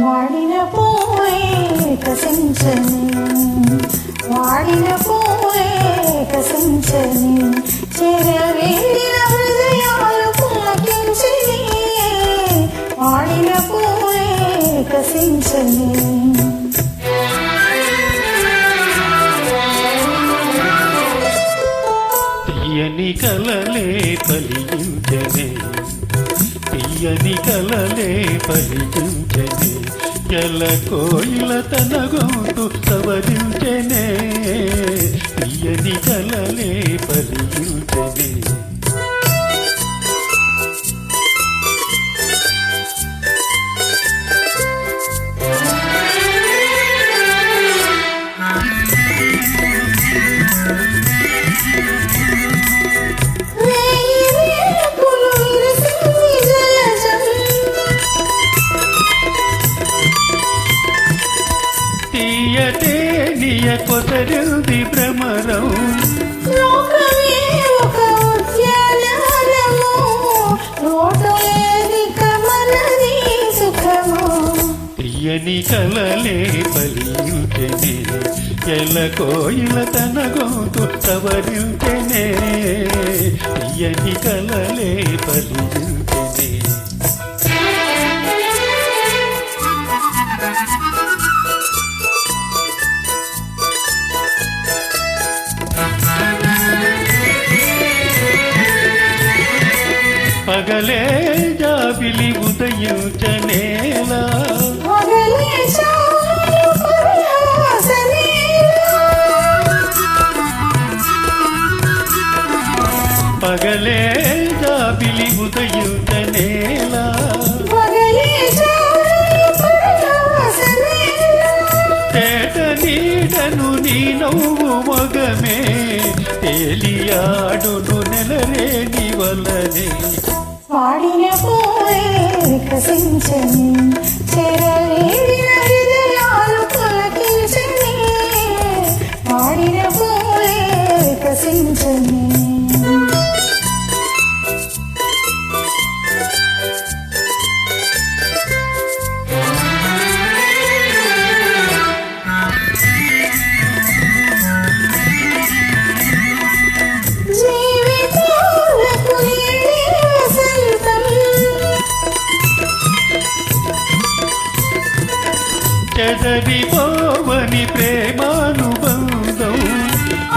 వాడిన పూలే కసించని వాడిన పూలే కసించని చెరవేడిన హృదయాలు పులకించని వాడిన పూలే కసించని తీయని కలలే పలికించనే తీయని కలలే పలికించనే ఎల కోయిల తన గొంతు సవరించనే తీయని కలలే పలికించనే తీయటే నియ కొసరింది భ్రమరం లోకమే ఒక ఉద్యానవనము రోడ్డులేని కమలది సుఖము తీయని కలలే పలికించనే ఎల కోయిల తన గొంతు సవరించనే తీయని కలలే పలికించనే పగలే జాబిలి ఉదయించనేలా పగలే జాబిలి ఉదయించనేలా తేట నీడను నీ నవ్వు మగమే తేలియాడును నెలరేని వలనే వాడిన పూలే వికసించని చెరవేడిన హృదయాలు పులకించని వాడిన పూలే వికసించని చెదరిపోవని ప్రేమానుబంధం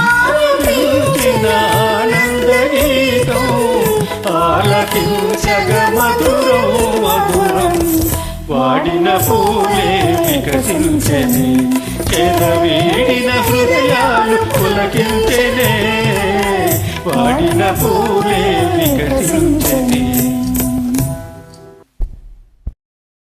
ఆలపించిన ఆనంద గీతం ఆలపించగ మధురం మధురం వాడిన పూలే వికసించనే చెదవీడిన హృదయాలు పులకించనే వాడిన పూలే వికసించనే